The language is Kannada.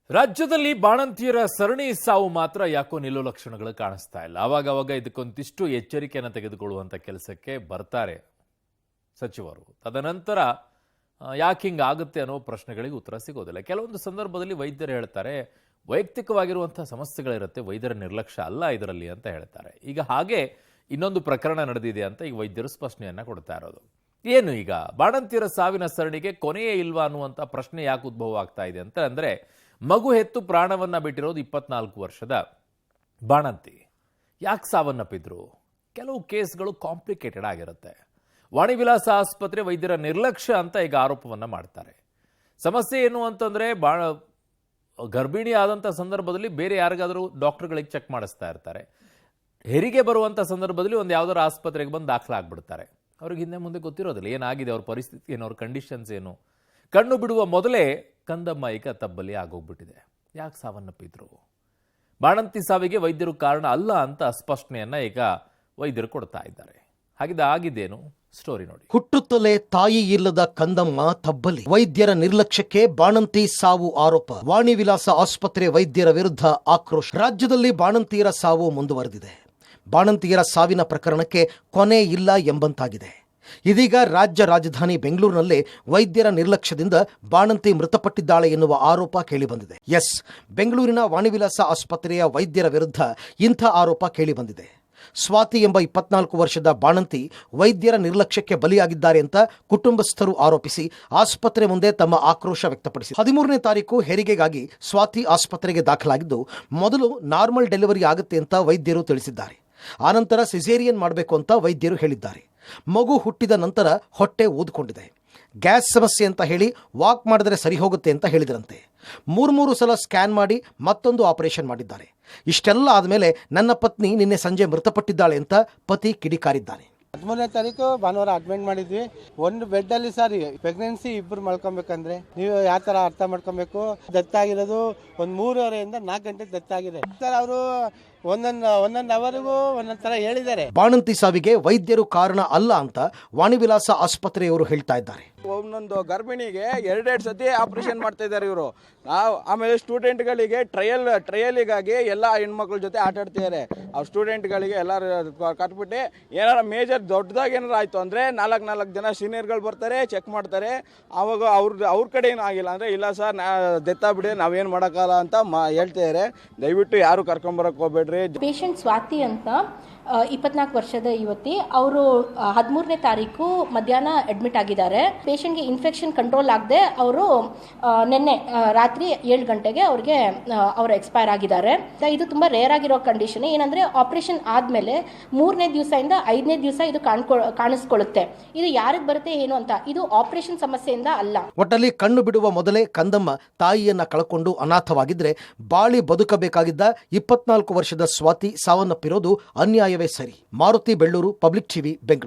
ರಾಜ್ಯದಲ್ಲಿ ಬಾಣಂತಿಯರ ಸರಣಿ ಸಾವು ಮಾತ್ರ ಯಾಕೋ ನಿಲ್ಲೋ ಲಕ್ಷಣಗಳು ಕಾಣಿಸ್ತಾ ಇಲ್ಲ. ಅವಾಗ ಇದಕ್ಕೊಂದಿಷ್ಟು ಎಚ್ಚರಿಕೆಯನ್ನು ತೆಗೆದುಕೊಳ್ಳುವಂತ ಕೆಲಸಕ್ಕೆ ಬರ್ತಾರೆ ಸಚಿವರು. ತದನಂತರ ಯಾಕೆ ಹಿಂಗಾಗುತ್ತೆ ಅನ್ನೋ ಪ್ರಶ್ನೆಗಳಿಗೆ ಉತ್ತರ ಸಿಗೋದಿಲ್ಲ. ಕೆಲವೊಂದು ಸಂದರ್ಭದಲ್ಲಿ ವೈದ್ಯರು ಹೇಳ್ತಾರೆ ವೈಯಕ್ತಿಕವಾಗಿರುವಂತಹ ಸಮಸ್ಯೆಗಳಿರುತ್ತೆ, ವೈದ್ಯರ ನಿರ್ಲಕ್ಷ್ಯ ಅಲ್ಲ ಇದರಲ್ಲಿ ಅಂತ ಹೇಳ್ತಾರೆ. ಈಗ ಹಾಗೆ ಇನ್ನೊಂದು ಪ್ರಕರಣ ನಡೆದಿದೆ ಅಂತ ಈಗ ವೈದ್ಯರು ಸ್ಪಷ್ಟನೆಯನ್ನ ಕೊಡ್ತಾ ಇರೋದು. ಏನು ಈಗ ಬಾಣಂತಿಯರ ಸಾವಿನ ಸರಣಿಗೆ ಕೊನೆಯೇ ಇಲ್ವಾ ಅನ್ನುವಂಥ ಪ್ರಶ್ನೆ ಯಾಕೆ ಉದ್ಭವ ಆಗ್ತಾ ಇದೆ ಅಂತ ಅಂದರೆ, ಮಗು ಹೆತ್ತು ಪ್ರಾಣವನ್ನ ಬಿಟ್ಟಿರೋದು 24 ವರ್ಷದ ಬಾಣಂತಿ ಯಾಕೆ ಸಾವನ್ನಪ್ಪಿದ್ರು? ಕೆಲವು ಕೇಸ್ಗಳು ಕಾಂಪ್ಲಿಕೇಟೆಡ್ ಆಗಿರುತ್ತೆ. ವಾಣಿವಿಲಾಸ ಆಸ್ಪತ್ರೆ ವೈದ್ಯರ ನಿರ್ಲಕ್ಷ್ಯ ಅಂತ ಈಗ ಆರೋಪವನ್ನ ಮಾಡ್ತಾರೆ. ಸಮಸ್ಯೆ ಏನು ಅಂತಂದ್ರೆ, ಗರ್ಭಿಣಿ ಆದಂಥ ಸಂದರ್ಭದಲ್ಲಿ ಬೇರೆ ಯಾರಿಗಾದರೂ ಡಾಕ್ಟರ್ಗಳಿಗೆ ಚೆಕ್ ಮಾಡಿಸ್ತಾ ಇರ್ತಾರೆ. ಹೆರಿಗೆ ಬರುವಂಥ ಸಂದರ್ಭದಲ್ಲಿ ಒಂದು ಯಾವ್ದಾದ್ರು ಆಸ್ಪತ್ರೆಗೆ ಬಂದು ದಾಖಲಾಗ್ಬಿಡ್ತಾರೆ. ಅವ್ರಿಗೆ ಹಿಂದೆ ಮುಂದೆ ಗೊತ್ತಿರೋದಿಲ್ಲ ಏನಾಗಿದೆ, ಅವ್ರ ಪರಿಸ್ಥಿತಿ ಏನು, ಅವ್ರ ಕಂಡೀಷನ್ಸ್ ಏನು. ಕಣ್ಣು ಬಿಡುವ ಮೊದಲೇ ಕಂದಮ್ಮ ಈಗ ತಬ್ಬಲಿ ಆಗೋಗ್ಬಿಟ್ಟಿದೆ. ಯಾಕೆ ಸಾವನ್ನಪ್ಪಿದ್ರು? ಬಾಣಂತಿ ಸಾವಿಗೆ ವೈದ್ಯರು ಕಾರಣ ಅಲ್ಲ ಅಂತ ಸ್ಪಷ್ಟನೆಯನ್ನ ಈಗ ವೈದ್ಯರು ಕೊಡ್ತಾ ಇದ್ದಾರೆ. ಆಗಿದ್ದೇನು ಸ್ಟೋರಿ ನೋಡಿ. ಹುಟ್ಟುತ್ತಲೇ ತಾಯಿ ಇಲ್ಲದ ಕಂದಮ್ಮ ತಬ್ಬಲಿ, ವೈದ್ಯರ ನಿರ್ಲಕ್ಷ್ಯಕ್ಕೆ ಬಾಣಂತಿ ಸಾವು ಆರೋಪ. ವಾಣಿವಿಲಾಸ ಆಸ್ಪತ್ರೆ ವೈದ್ಯರ ವಿರುದ್ಧ ಆಕ್ರೋಶ. ರಾಜ್ಯದಲ್ಲಿ ಬಾಣಂತಿಯರ ಸಾವು ಮುಂದುವರೆದಿದೆ. ಬಾಣಂತಿಯರ ಸಾವಿನ ಪ್ರಕರಣಕ್ಕೆ ಕೊನೆ ಇಲ್ಲ ಎಂಬಂತಾಗಿದೆ. ಇದೀಗ ರಾಜ್ಯ ರಾಜಧಾನಿ ಬೆಂಗಳೂರಿನಲ್ಲೇ ವೈದ್ಯರ ನಿರ್ಲಕ್ಷ್ಯದಿಂದ ಬಾಣಂತಿ ಮೃತಪಟ್ಟಿದ್ದಾಳೆ ಎನ್ನುವ ಆರೋಪ ಕೇಳಿಬಂದಿದೆ. ಬೆಂಗಳೂರಿನ ವಾಣಿವಿಲಾಸ ಆಸ್ಪತ್ರೆಯ ವೈದ್ಯರ ವಿರುದ್ಧ ಇಂಥ ಆರೋಪ ಕೇಳಿಬಂದಿದೆ. ಸ್ವಾತಿ ಎಂಬ 24 ವರ್ಷದ ಬಾಣಂತಿ ವೈದ್ಯರ ನಿರ್ಲಕ್ಷ್ಯಕ್ಕೆ ಬಲಿಯಾಗಿದ್ದಾರೆ ಅಂತ ಕುಟುಂಬಸ್ಥರು ಆರೋಪಿಸಿ ಆಸ್ಪತ್ರೆ ಮುಂದೆ ತಮ್ಮ ಆಕ್ರೋಶ ವ್ಯಕ್ತಪಡಿಸಿದರು. 13ನೇ ತಾರೀಕು ಹೆರಿಗೆಗಾಗಿ ಸ್ವಾತಿ ಆಸ್ಪತ್ರೆಗೆ ದಾಖಲಾಗಿದ್ದು, ಮೊದಲು ನಾರ್ಮಲ್ ಡೆಲಿವರಿ ಆಗುತ್ತೆ ಅಂತ ವೈದ್ಯರು ತಿಳಿಸಿದ್ದಾರೆ. ಆನಂತರ ಸಿಸೇರಿಯನ್ ಮಾಡಬೇಕು ಅಂತ ವೈದ್ಯರು ಹೇಳಿದ್ದಾರೆ. ಮಗು ಹುಟ್ಟಿದ ನಂತರ ಹೊಟ್ಟೆ ಊದ್ಕೊಂಡಿದೆ, ಗ್ಯಾಸ್ ಸಮಸ್ಯೆ ಅಂತ ಹೇಳಿ ವಾಕ್ ಮಾಡಿದ್ರೆ ಸರಿ ಹೋಗುತ್ತೆ ಅಂತ ಹೇಳಿದ್ರಂತೆ. 3 ಸಲ ಸ್ಕ್ಯಾನ್ ಮಾಡಿ ಮತ್ತೊಂದು ಆಪರೇಷನ್ ಮಾಡಿದ್ದಾರೆ. ಇಷ್ಟೆಲ್ಲ ಆದಮೇಲೆ ನನ್ನ ಪತ್ನಿ ನಿನ್ನೆ ಸಂಜೆ ಮೃತಪಟ್ಟಿದ್ದಾಳೆ ಅಂತ ಪತಿ ಕಿಡಿಕಾರಿದ್ದಾನೆ. 13ನೇ ತಾರೀಕು ಭಾನುವಾರ ಅಡ್ಮಿಟ್ ಮಾಡಿದ್ವಿ. ಒಂದು ಬೆಡ್ ಅಲ್ಲಿ ಸರ್ ಪ್ರೆಗ್ನೆನ್ಸಿ ಇಬ್ಬರು ಮಾಡ್ಕೊಬೇಕಂದ್ರೆ ನೀವು ಯಾವ ತರ ಅರ್ಥ ಮಾಡ್ಕೊಬೇಕು. ಡೆತ್ ಆಗಿರೋದು ಒಂದು 3:30 4 ಗಂಟೆ ಡೆತ್ ಆಗಿದೆ ಸರ್. ಅವರು ಒಂದೊಂದು ಅವರಿಗೂ ಒಂದೊಂದು ತರ ಹೇಳಿದ್ದಾರೆ. ಬಾಣಂತಿ ಸಾವಿಗೆ ವೈದ್ಯರು ಕಾರಣ ಅಲ್ಲ ಅಂತ ವಾಣಿವಿಲಾಸ ಆಸ್ಪತ್ರೆಯವರು ಹೇಳ್ತಾ ಇದ್ದಾರೆ. ಒಂದೊಂದು ಗರ್ಭಿಣಿಗೆ 2 ಸತಿ ಆಪರೇಷನ್ ಮಾಡ್ತಾ ಇದ್ದಾರೆ ಇವರು. ಆಮೇಲೆ ಸ್ಟೂಡೆಂಟ್ಗಳಿಗೆ ಟ್ರಯಲಿಗಾಗಿ ಎಲ್ಲ ಹೆಣ್ಮಕ್ಳ ಜೊತೆ ಆಟ ಆಡ್ತಿದ್ದಾರೆ. ಅವ್ರ ಸ್ಟೂಡೆಂಟ್ಗಳಿಗೆ ಎಲ್ಲರೂ ಕಟ್ಬಿಟ್ಟು ಏನಾರ ಮೇಜರ್ ದೊಡ್ಡದಾಗಿ ಏನಾರು ಆಯಿತು ಅಂದರೆ 4 ಜನ ಸೀನಿಯರ್ಗಳು ಬರ್ತಾರೆ, ಚೆಕ್ ಮಾಡ್ತಾರೆ. ಆವಾಗ ಅವ್ರ ಕಡೆ ಏನೂ ಆಗಿಲ್ಲ ಅಂದರೆ, ಇಲ್ಲ ಸರ್ ಡೆತ್ತಾಗ್ಬಿಡಿ ನಾವೇನು ಮಾಡೋಕ್ಕಲ್ಲ ಅಂತ ಹೇಳ್ತಿದ್ದಾರೆ. ದಯವಿಟ್ಟು ಯಾರು ಕರ್ಕೊಂಬರಕ್ಕೆ ಹೋಗ್ಬೇಡ್ರಿ. ಪೇಷಂಟ್ ಸ್ವಾತಿ ಅಂತ 24 ವರ್ಷದ ಯುವತಿ. ಅವರು 13ನೇ ತಾರೀಕು ಮಧ್ಯಾಹ್ನ ಅಡ್ಮಿಟ್ ಆಗಿದ್ದಾರೆ. ಪೇಷಂಟ್ಗೆ ಇನ್ಫೆಕ್ಷನ್ ಕಂಟ್ರೋಲ್ ಆಗದೆ ಅವರು ನಿನ್ನೆ ರಾತ್ರಿ 7 ಗಂಟೆಗೆ ಅವರು ಎಕ್ಸ್ಪೈರ್ ಆಗಿದ್ದಾರೆ. ಇದು ತುಂಬಾ ರೇರ್ ಆಗಿರೋ ಕಂಡೀಷನ್. ಏನಂದ್ರೆ ಆಪರೇಷನ್ ಆದ್ಮೇಲೆ 3ನೇ ದಿವಸದಿಂದ 5ನೇ ದಿವಸ ಇದು ಕಾಣಿಸ್ಕೊಳ್ಳುತ್ತೆ. ಇದು ಯಾರಿಗೆ ಬರುತ್ತೆ ಏನು ಅಂತ, ಇದು ಆಪರೇಷನ್ ಸಮಸ್ಯೆಯಿಂದ ಅಲ್ಲ. ಒಟ್ಟಲ್ಲಿ ಕಣ್ಣು ಬಿಡುವ ಮೊದಲೇ ಕಂದಮ್ಮ ತಾಯಿಯನ್ನ ಕಳ್ಕೊಂಡು ಅನಾಥವಾಗಿದ್ರೆ ಬಾಳಿ ಬದುಕಬೇಕಾಗಿದ್ದ 24 ವರ್ಷದ ಸ್ವಾತಿ ಸಾವನ್ನಪ್ಪಿರೋದು ಅನ್ಯಾಯವೇ ಸರಿ. Maruthi Belluru, public TV, Bengaluru.